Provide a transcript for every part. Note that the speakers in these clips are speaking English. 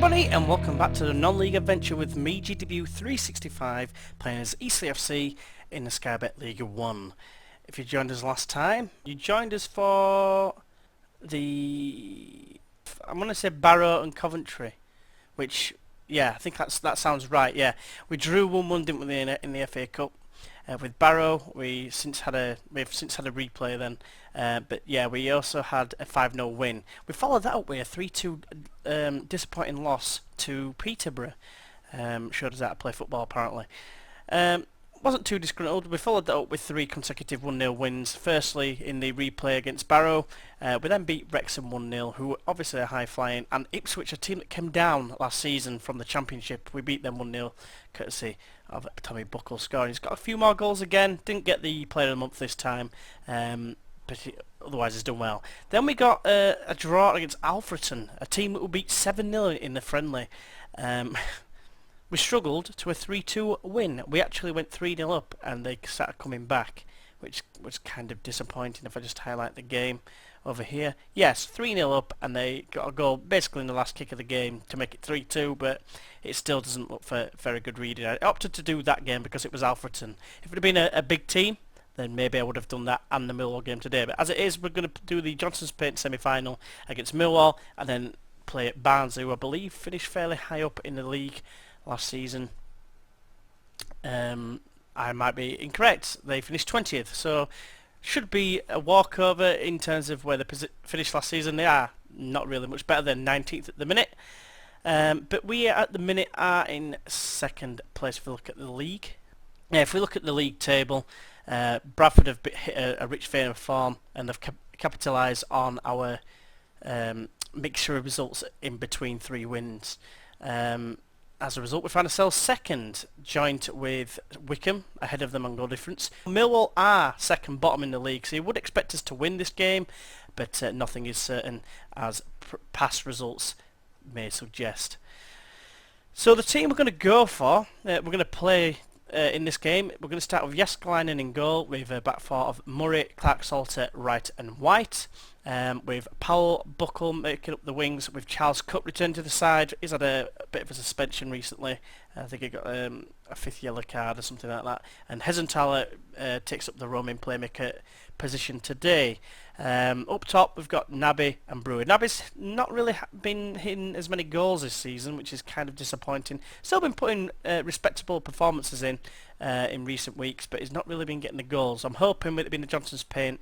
everybody, and welcome back to the non-league adventure with me, GW 365, playing as ECFC in the Sky Bet League 1. If you joined us last time, you joined us for the... I'm going to say Barrow and Coventry, which, yeah, I think that sounds right, yeah. We drew 1-1, didn't we, in the FA Cup. With Barrow, we've since had a replay then, but yeah, we also had a 5-0 win. We followed that up with a 3-2 disappointing loss to Peterborough. Showed us how to play football apparently. Wasn't too disgruntled. We followed that up with 3 consecutive 1-0 wins. Firstly, in the replay against Barrow, we then beat Wrexham 1-0, who obviously are high-flying, and Ipswich, a team that came down last season from the Championship. We beat them 1-0, courtesy of Tommy Buckle scoring. He's got a few more goals again. Didn't get the Player of the Month this time, but otherwise he's done well. Then we got a draw against Alfreton, a team that will beat 7-0 in the friendly. We struggled to a 3-2 win. We actually went 3-0 up and they started coming back, which was kind of disappointing. If I just highlight the game over here. Yes, 3-0 up and they got a goal basically in the last kick of the game to make it 3-2, but it still doesn't look for very good reading. I opted to do that game because it was Alfreton. If it had been a big team, then maybe I would have done that and the Millwall game today. But as it is, we're going to do the Johnson's Paint semi-final against Millwall and then play at Barnes, who I believe finished fairly high up in the league last season. I might be incorrect. They finished 20th, so should be a walkover in terms of where they finished last season. They are not really much better than 19th at the minute. But we at the minute are in second place if we look at the league. If we look at the league table, Bradford have hit a rich vein of form and have capitalised on our mixture of results in between 3 wins. As a result, we find ourselves second, joint with Wickham, ahead of them on goal difference. Millwall are second bottom in the league, so you would expect us to win this game, but nothing is certain, as past results may suggest. So the team we're going to go for, we're going to play in this game, we're going to start with Jääskeläinen in goal, with a back four of Murray, Clark-Salter, Wright and White. With Powell, Buckle making up the wings, with Charles Cook returning to the side. He's had a bit of a suspension recently. I think he got a 5th yellow card or something like that. And Hesenthaler takes up the roaming playmaker position today. Up top we've got Naby and Brewer. Naby's not really been hitting as many goals this season, which is kind of disappointing. Still been putting respectable performances in recent weeks, but he's not really been getting the goals. I'm hoping with it being the Johnson's Paint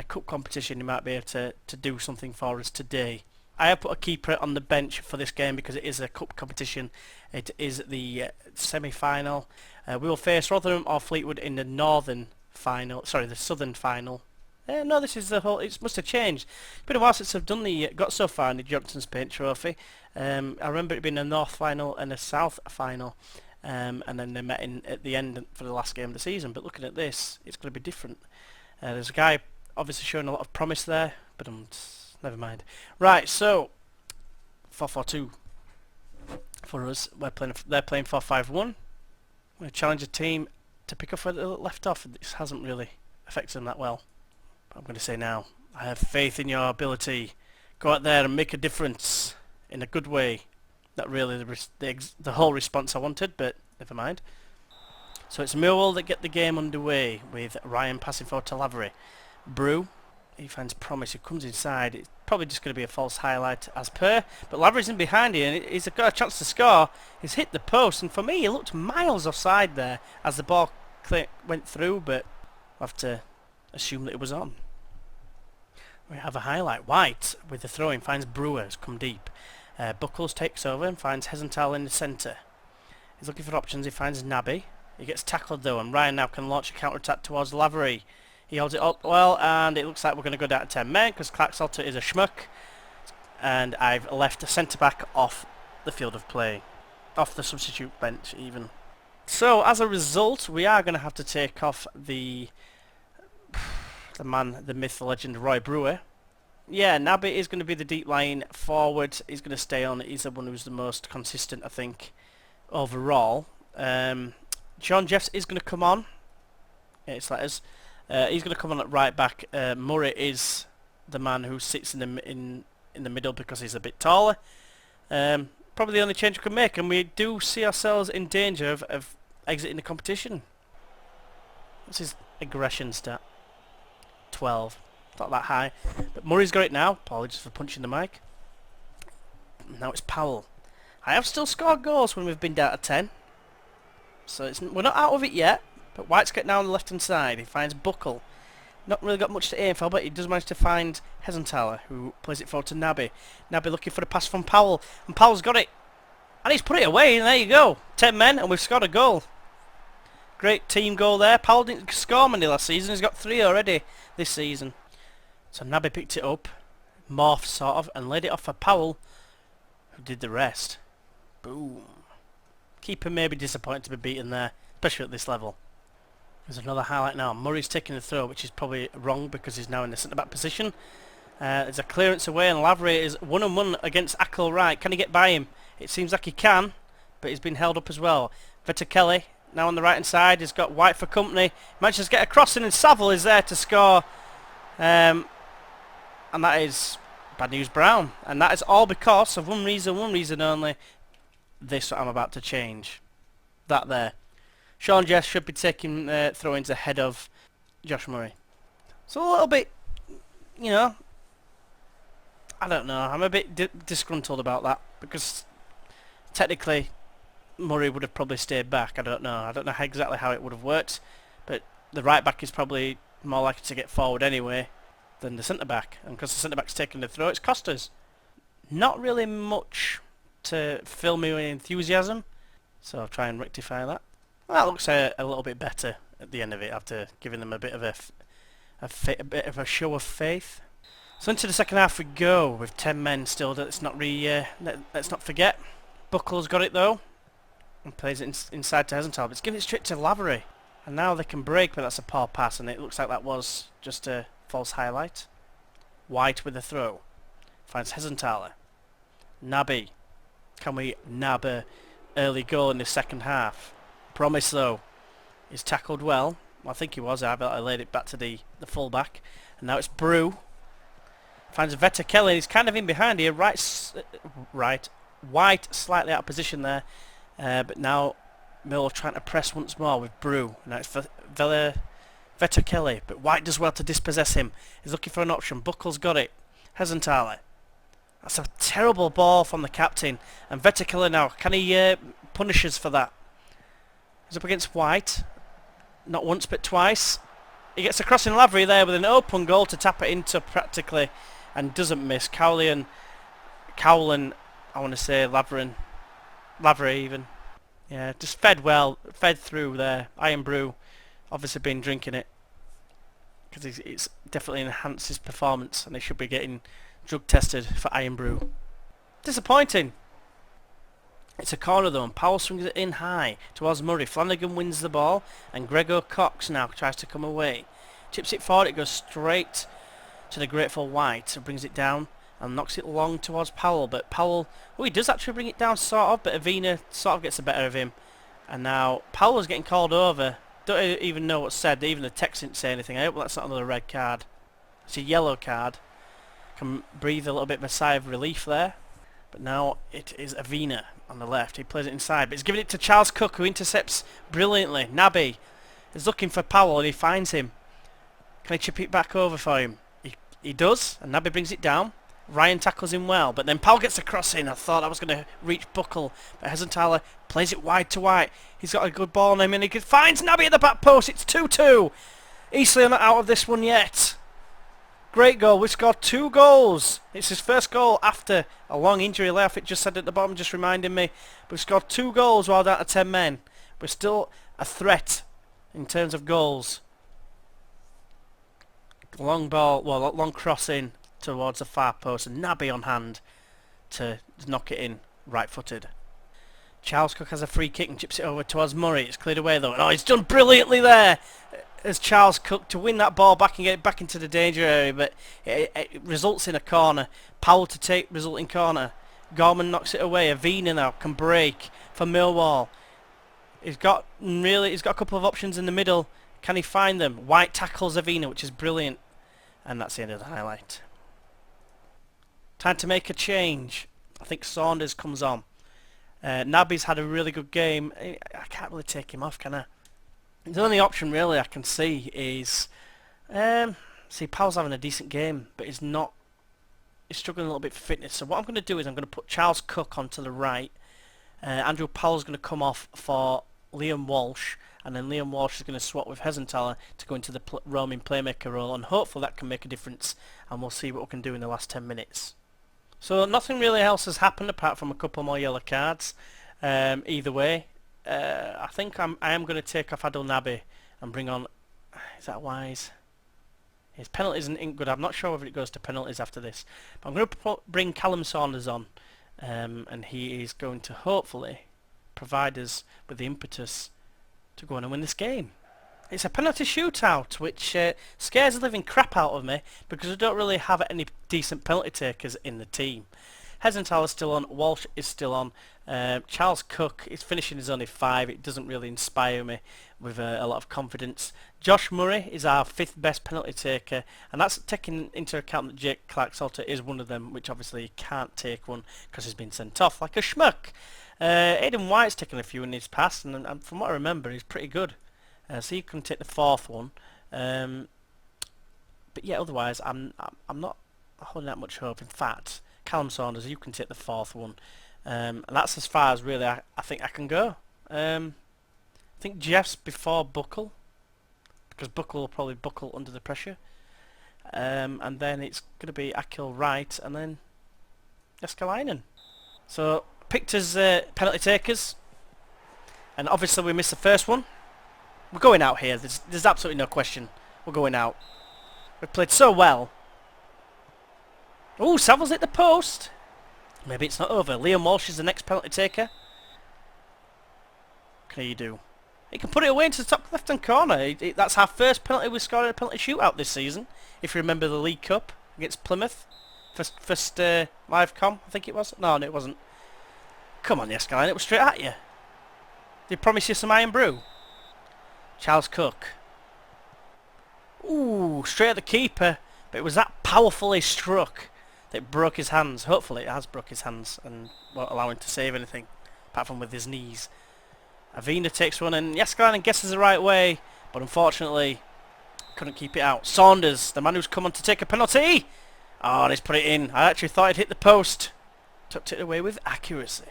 Cup competition, he might be able to do something for us today. I have put a keeper on the bench for this game because it is a cup competition. It is the semi-final. We will face Rotherham or Fleetwood in the northern final. Sorry, the southern final. No, this is the whole. It must have changed. It's been a while since I've done got so far in the Johnson's Paint Trophy. I remember it being a north final and a south final, and then they met at the end for the last game of the season. But looking at this, it's going to be different. There's a guy obviously showing a lot of promise there, but never mind. Right, so 4-4-2 for us. They're playing 4-5-1. We're going to challenge a team to pick up where they left off. This hasn't really affected them that well. But I'm going to say now, I have faith in your ability. Go out there and make a difference in a good way. Not really the whole response I wanted, but never mind. So it's Millwall that get the game underway with Ryan passing forward to Lavery. Brew, he finds promise, he comes inside. It's probably just going to be a false highlight as per, but Lavery's in behind here and he's got a chance to score. He's hit the post, and for me he looked miles offside there as the ball went through, but I have to assume that it was on. We have a highlight. White with the throw-in finds Brewers, come deep. Buckles takes over and finds Hesenthaler in the centre. He's looking for options, he finds Naby. He gets tackled though, and Ryan now can launch a counter-attack towards Lavery. He holds it up well, and it looks like we're going to go down to 10 men because Clark-Salter is a schmuck. And I've left a centre-back off the field of play. Off the substitute bench, even. So, as a result, we are going to have to take off the man, the myth, the legend, Roy Brewer. Yeah, Naby is going to be the deep-lying forward. He's going to stay on. He's the one who's the most consistent, I think, overall. John Jeffs is going to come on. It's letters. He's going to come on at right back. Murray is the man who sits in the middle because he's a bit taller. probably the only change we can make, and we do see ourselves in danger of exiting the competition. What's his aggression stat? 12. Not that high. But Murray's got it now. Apologies for punching the mic. Now it's Powell. I have still scored goals when we've been down to 10. So we're not out of it yet. But White's getting down on the left-hand side. He finds Buckle. Not really got much to aim for, but he does manage to find Hesenthaler, who plays it forward to Naby. Naby looking for the pass from Powell. And Powell's got it. And he's put it away, and there you go. 10 men, and we've scored a goal. Great team goal there. Powell didn't score many last season. He's got 3 already this season. So Naby picked it up, morphed sort of, and laid it off for Powell, who did the rest. Boom. Keeper may be disappointed to be beaten there, especially at this level. There's another highlight now. Murray's taking the throw, which is probably wrong because he's now in the centre-back position. There's a clearance away, and Lavery is one-on-one against Ackle Wright. Can he get by him? It seems like he can, but he's been held up as well. Vetterkelly, now on the right-hand side, has got White for company. Manages to get a crossing, and Saville is there to score. And that is Bad News Brown. And that is all because of one reason only. This I'm about to change. That there. Sean Jess should be taking throw-ins ahead of Josh Murray. So a little bit, you know, I don't know. I'm a bit disgruntled about that because technically Murray would have probably stayed back. I don't know. I don't know exactly how it would have worked, but the right back is probably more likely to get forward anyway than the centre back, and because the centre back's taking the throw, it's cost us. Not really much to fill me with enthusiasm, so I'll try and rectify that. Well, that looks a little bit better at the end of it after giving them a bit of a bit of a show of faith. So into the second half we go with 10 men still. Let's not forget. Buckle's got it though and plays it inside to Hesenthaler. It's giving it straight to Lavery, and now they can break, but that's a poor pass, and it looks like that was just a false highlight. White with a throw finds Hesenthaler. Naby, can we nab a early goal in the second half? Promise though, he's tackled well. I think he was. I laid it back to the full-back. And now it's Brew. Finds Vetterkelly. He's kind of in behind here. White slightly out of position there. But now Mill trying to press once more with Brew. Now it's Vetterkelly. But White does well to dispossess him. He's looking for an option. Buckle's got it. Hesenthaler. That's a terrible ball from the captain. And Vetterkelly now. Can he punish us for that? He's up against White. Not once but twice. He gets a crossing Lavery there with an open goal to tap it into practically, and doesn't miss. Cowlin, I want to say Lavery even. Yeah, just fed through there. Iron Brew, obviously been drinking it because it's definitely enhanced his performance, and they should be getting drug tested for Iron Brew. Disappointing. It's a corner though, and Powell swings it in high towards Murray. Flanagan wins the ball, and Gregor Cox now tries to come away. Chips it forward, it goes straight to the grateful White, who brings it down and knocks it long towards Powell. But Powell, he does actually bring it down sort of, but Avina sort of gets the better of him. And now Powell is getting called over. Don't even know what's said, even the text didn't say anything. I hope that's not another red card. It's a yellow card. Can breathe a little bit of a sigh of relief there. But now it is Avina on the left. He plays it inside, but he's giving it to Charles Cook, who intercepts brilliantly. Naby is looking for Powell, and he finds him. Can he chip it back over for him? He does, and Naby brings it down. Ryan tackles him well, but then Powell gets the cross in. I thought I was going to reach Buckle, but Hesenthaler plays it wide to White. He's got a good ball on him, and he finds Naby at the back post. It's 2-2. Eastleigh are not out of this one yet. Great goal. We scored 2 goals. It's his first goal after a long injury layoff. It just said at the bottom, just reminding me. We've scored 2 goals while down to 10 men. We're still a threat in terms of goals. Long ball, well, long cross in towards the far post, and Naby on hand to knock it in right-footed. Charles Cook has a free kick and chips it over towards Murray. It's cleared away though. Oh, he's done brilliantly there as Charles Cook to win that ball back and get it back into the danger area, but it results in a corner. Powell to take resulting corner. Gorman knocks it away. Avina now can break for Millwall. He's got a couple of options in the middle. Can he find them? White tackles Avina, which is brilliant. And that's the end of the highlight. Time to make a change. I think Saunders comes on. Naby's had a really good game. I can't really take him off, can I? The only option really I can see is... see, Powell's having a decent game, but he's not... He's struggling a little bit for fitness. So what I'm going to do is I'm going to put Charles Cook onto the right. Andrew Powell's going to come off for Liam Walsh, and then Liam Walsh is going to swap with Hesenthaler to go into the roaming playmaker role, and hopefully that can make a difference, and we'll see what we can do in the last 10 minutes. So nothing really else has happened apart from a couple more yellow cards. Either way, I think I am going to take off Adil Naby and bring on... Is that wise? His penalties isn't good. I'm not sure whether it goes to penalties after this. But I'm going to bring Callum Saunders on. And he is going to hopefully provide us with the impetus to go on and win this game. It's a penalty shootout, which scares the living crap out of me because we don't really have any decent penalty takers in the team. Hesenthaler is still on, Walsh is still on, Charles Cook is finishing his only 5. It doesn't really inspire me with a lot of confidence. Josh Murray is our 5th best penalty taker, and that's taking into account that Jake Clark-Salter is one of them, which obviously he can't take one because he's been sent off like a schmuck. Aidan White's taken a few in his past, and from what I remember he's pretty good. So you can take the 4th one. But yeah, otherwise I'm not holding that much hope. In fact, Callum Saunders, you can take the 4th one. And that's as far as really I think I can go. I think Jeff's before Buckle, because Buckle will probably buckle under the pressure. And then it's going to be Akil Wright and then Jeskalainen. So picked as penalty takers, and obviously we missed the first one. We're going out here. There's absolutely no question. We're going out. We've played so well. Oh, Savills hit the post. Maybe it's not over. Liam Walsh is the next penalty taker. What can you do? He can put it away into the top left-hand corner. That's our first penalty we scored in a penalty shootout this season. If you remember the League Cup against Plymouth. First live com, I think it was. No, it wasn't. Come on, yes, guy. It was straight at you. They promised you some iron brew. Charles Cook. Ooh, straight at the keeper. But it was that powerfully struck that it broke his hands. Hopefully it has broke his hands and won't allow him to save anything, apart from with his knees. Avina takes one and Jeskalainen guesses the right way, but unfortunately couldn't keep it out. Saunders, the man who's come on to take a penalty. Oh, and he's put it in. I actually thought he'd hit the post. Tucked it away with accuracy.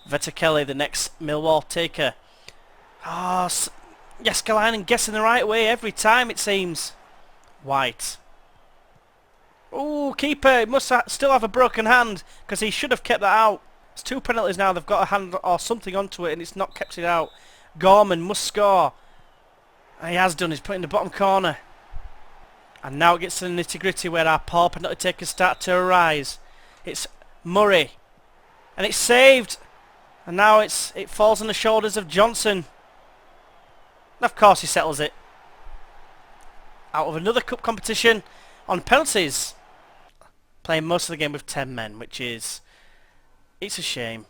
Vetterkelly, the next Millwall taker. Oh, Jeskalainen guessing the right way every time, it seems. White. Oh, keeper, he must still have a broken hand because he should have kept that out. It's 2 penalties now. They've got a hand or something onto it and it's not kept it out. Gorman must score. And he has done. He's put it in the bottom corner. And now it gets to the nitty-gritty where our poor penalty takers start to arise. It's Murray. And it's saved. And now it falls on the shoulders of Johnson. Of course he settles it. Out of another cup competition on penalties. Playing most of the game with 10 men, which is... It's a shame.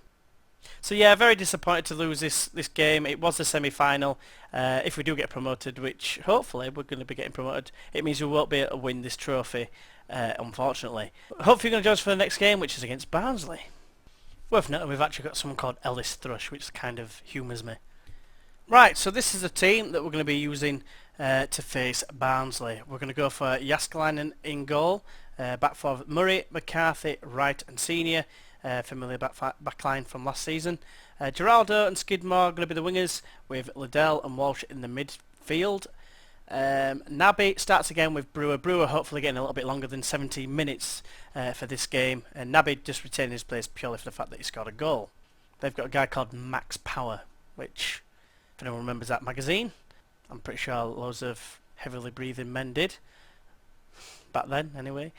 So yeah, very disappointed to lose this game. It was the semi-final. If we do get promoted, which hopefully we're going to be getting promoted, it means we won't be able to win this trophy, unfortunately. Hopefully you're going to join us for the next game, which is against Barnsley. Worth noting, we've actually got someone called Ellis Thrush, which kind of humours me. Right, so this is the team that we're going to be using to face Barnsley. We're going to go for Jeskalainen in goal, back for Murray, McCarthy, Wright and Senior, familiar backline from last season. Geraldo and Skidmore are going to be the wingers, with Liddell and Walsh in the midfield. Naby starts again with Brewer. Brewer hopefully getting a little bit longer than 70 minutes for this game, and Naby just retaining his place purely for the fact that he scored a goal. They've got a guy called Max Power, which, if anyone remembers that magazine, I'm pretty sure loads of heavily breathing men did back then anyway.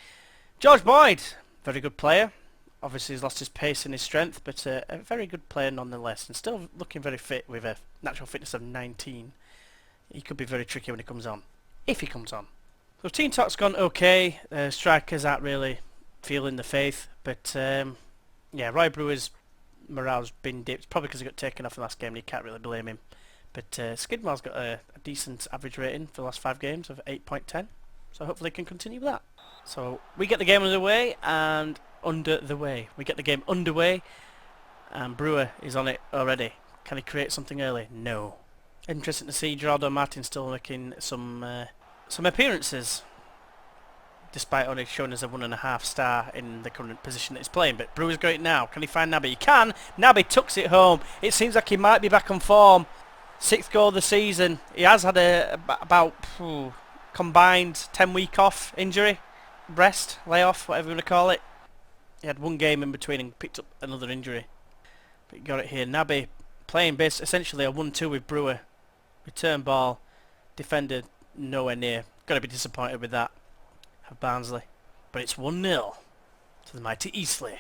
George Boyd, very good player. Obviously he's lost his pace and his strength, but a very good player nonetheless, and still looking very fit with a natural fitness of 19. He could be very tricky when he comes on, if he comes on. So team talk's gone okay. Strikers aren't really feeling the faith, but yeah, Roy Brewer's morale's been dipped, probably because he got taken off in the last game and you can't really blame him. But Skidmore's got a decent average rating for the last 5 games of 8.10, so hopefully he can continue with that. So we get the game underway, and we get the game underway. And Brewer is on it already. Can he create something early? No. Interesting to see Geraldo Martin still making some appearances, despite only showing us a 1.5 star in the current position that he's playing. But Brewer's got it now. Can he find Naby? He can. Naby tucks it home. It seems like he might be back on form. 6th goal of the season. He has had about combined 10-week off injury, rest, layoff, whatever you want to call it. He had 1 game in between and picked up another injury. But he got it here. Naby playing essentially a 1-2 with Brewer. Return ball. Defender nowhere near. Got to be disappointed with that of Barnsley. But it's 1-0 to the mighty Eastleigh.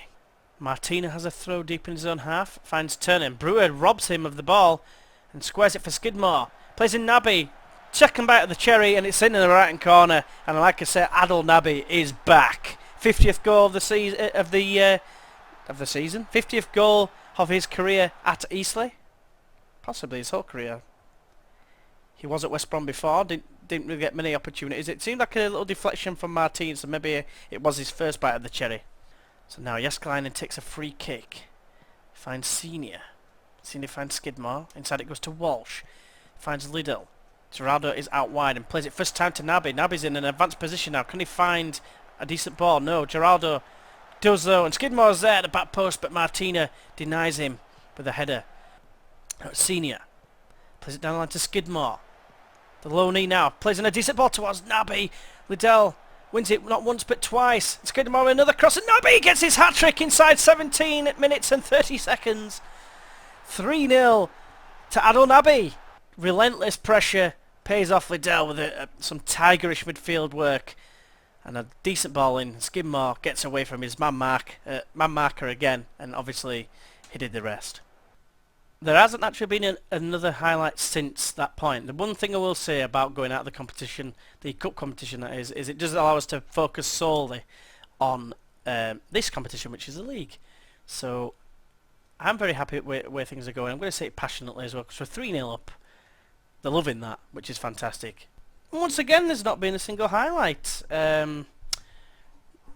Martina has a throw deep in his own half. Finds Turner. Brewer robs him of the ball and squares it for Skidmore. Plays in Naby. Second bite of the cherry, and it's in the right hand corner. And like I said, Adel Naby is back. 50th goal of the season. Of the season. 50th goal of his career at Eastleigh. Possibly his whole career. He was at West Brom before. Didn't really get many opportunities. It seemed like a little deflection from Martin, so maybe it was his first bite of the cherry. So now Jääskeläinen takes a free kick. Finds Senior. Senior finds Skidmore. Inside it goes to Walsh. Finds Liddell. Geraldo is out wide and plays it first time to Naby. Naby's in an advanced position now. Can he find a decent ball? No. Geraldo does though, and Skidmore's there at the back post, but Martina denies him with a header. Senior plays it down the line to Skidmore. The low knee now plays in a decent ball towards Naby. Liddell wins it not once but twice. Skidmore with another cross, and Naby gets his hat trick inside 17 minutes and 30 seconds. 3-0 to Adel Naby. Relentless pressure pays off Liddell with some tigerish midfield work. And a decent ball in. Skidmore gets away from his man marker again, and obviously he did the rest. There hasn't actually been another highlight since that point. The one thing I will say about going out of the competition, the cup competition that is it does allow us to focus solely on this competition, which is the league. So I'm very happy with where things are going. I'm going to say it passionately as well, because we're 3-0 up. They're loving that, which is fantastic. Once again, there's not been a single highlight.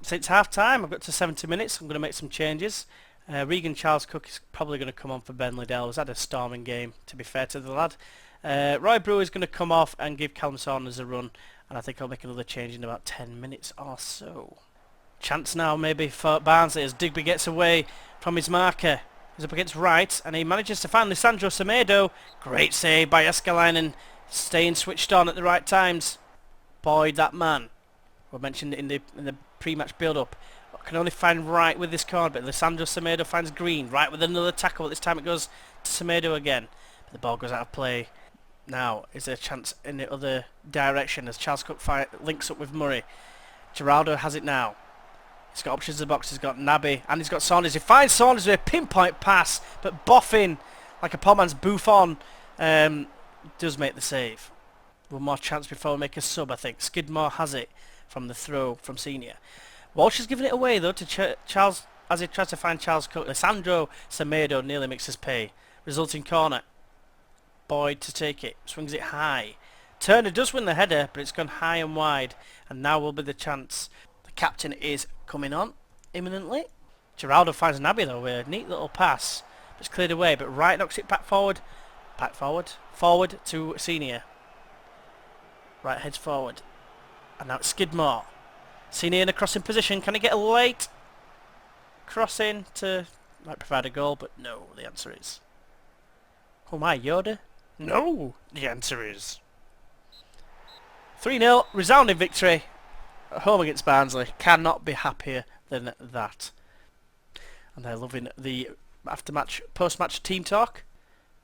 Since half time, I've got to 70 minutes. I'm going to make some changes. Regan Charles Cook is probably going to come on for Ben Liddell. He's had a storming game, to be fair to the lad. Roy Brewer is going to come off and give Callum Saunders a run. And I think I'll make another change in about 10 minutes or so. Chance now maybe for Barnsley as Digby gets away from his marker. He's up against right, and he manages to find Lisandro Semedo. Great save by Jääskeläinen, staying switched on at the right times. Boyd, that man, we mentioned it in the pre-match build-up, can only find right with this corner, but Lisandro Semedo finds Green, right with another tackle. This time it goes to Semedo again, but the ball goes out of play. Now is there a chance in the other direction as Charles Cook links up with Murray. Geraldo has it now. He's got options in the box. He's got Naby and he's got Saunders. He finds Saunders with a pinpoint pass, but Boffin, like a poor man's Buffon, does make the save. One more chance before we make a sub, I think. Skidmore has it from the throw from Senior. Walsh is giving it away though to Charles as he tries to find Charles Cook. Lisandro Semedo nearly makes us pay. Resulting corner. Boyd to take it. Swings it high. Turner does win the header, but it's gone high and wide. And now will be the chance. The captain is coming on imminently. Geraldo finds Naby though with a neat little pass. It's cleared away, but Wright knocks it back forward. Forward to Senior. Wright heads forward. And now it's Skidmore. Senior in a crossing position. Can he get a late crossing to might provide a goal? But no, the answer is. Oh my, Yoda? No, the answer is. 3-0, resounding victory at home against Barnsley. Cannot be happier than that. And they're loving the after-match, post-match team talk.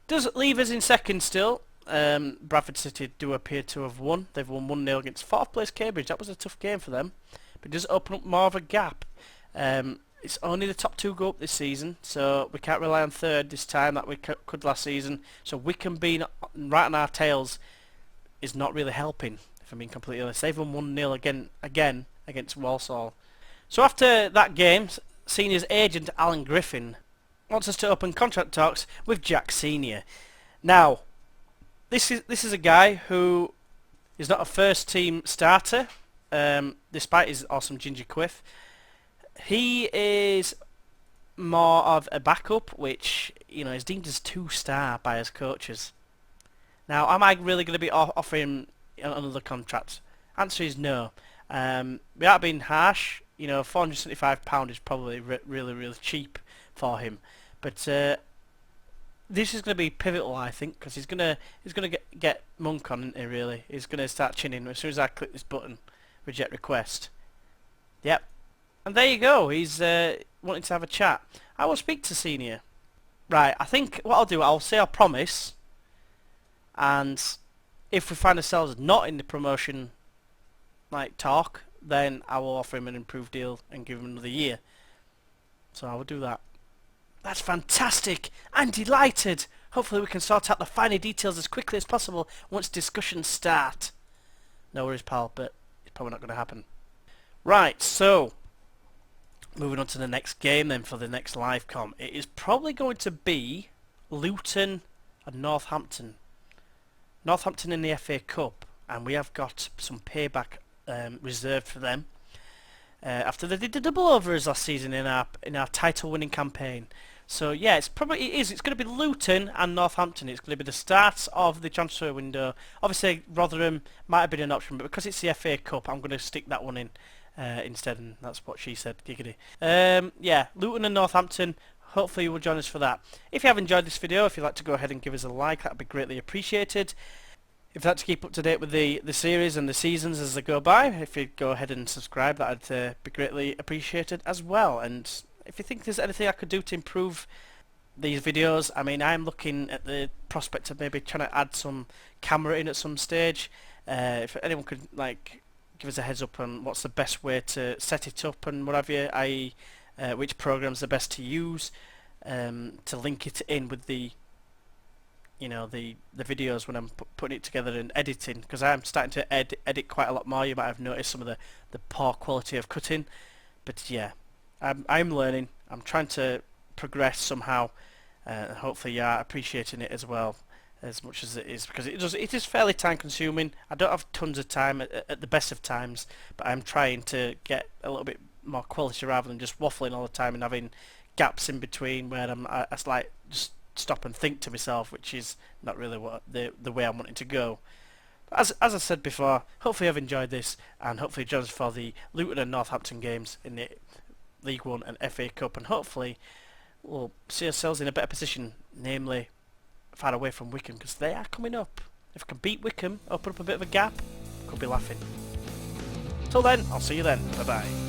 Does leave us in second still. Bradford City do appear to have won. They've won 1-0 against 4th place Cambridge. That was a tough game for them. But it does open up more of a gap. It's only the top 2 go up this season, so we can't rely on 3rd this time that we could last season. So Wycombe being right on our tails is not really helping, if I'm being completely honest. They've won 1-0 again against Walsall. So after that game, Senior's agent Alan Griffin wants us to open contract talks with Jack Senior. Now, this is a guy who is not a first team starter, despite his awesome ginger quiff. He is more of a backup, which is deemed as 2-star by his coaches. Now, am I really going to be offering another contract? Answer is no. Without being harsh, £475 is probably really, really cheap for him. But this is going to be pivotal, I think, because he's gonna get Monk on, isn't he? Really, he's going to start chinning as soon as I click this button, reject request. Yep, and there you go. He's wanting to have a chat. I will speak to Senior. Right, I think what I'll do, I'll say I promise, and if we find ourselves not in the promotion talk, then I will offer him an improved deal and give him another year. So I will do that. That's fantastic! I'm delighted! Hopefully we can sort out the finer details as quickly as possible once discussions start. No worries, pal, but it's probably not going to happen. Right, so moving on to the next game then for the next live com. It is probably going to be Luton and Northampton. Northampton in the FA Cup, and we have got some payback reserved for them after they did the double over us last season in our title winning campaign. So yeah, it's going to be Luton and Northampton. It's going to be the start of the transfer window. Obviously Rotherham might have been an option, but because it's the FA Cup, I'm going to stick that one in instead, and that's what she said, giggity. Yeah, Luton and Northampton. Hopefully you will join us for that. If you have enjoyed this video, if you'd like to go ahead and give us a like, that would be greatly appreciated. If you'd like to keep up to date with the series and the seasons as they go by, if you go ahead and subscribe, that would be greatly appreciated as well. And if you think there's anything I could do to improve these videos, I mean, I'm looking at the prospect of maybe trying to add some camera in at some stage. If anyone could give us a heads up on what's the best way to set it up and what have you, i.e. Which program's the best to use to link it in with the the videos when I'm putting it together and editing, because I'm starting to edit quite a lot more. You might have noticed some of the poor quality of cutting, but yeah, I'm learning. I'm trying to progress somehow, and hopefully you are appreciating it as well as much as it is, because it is fairly time consuming. I don't have tons of time at the best of times, but I'm trying to get a little bit more quality rather than just waffling all the time and having gaps in between where I just stop and think to myself, which is not really what the way I'm wanting to go. As I said before, hopefully I've enjoyed this, and hopefully join us for the Luton and Northampton games in the League One and FA Cup, and hopefully we'll see ourselves in a better position, namely far away from Wycombe, because they are coming up. If I can beat Wycombe, open up a bit of a gap, could be laughing. Till then, I'll see you then. Bye bye.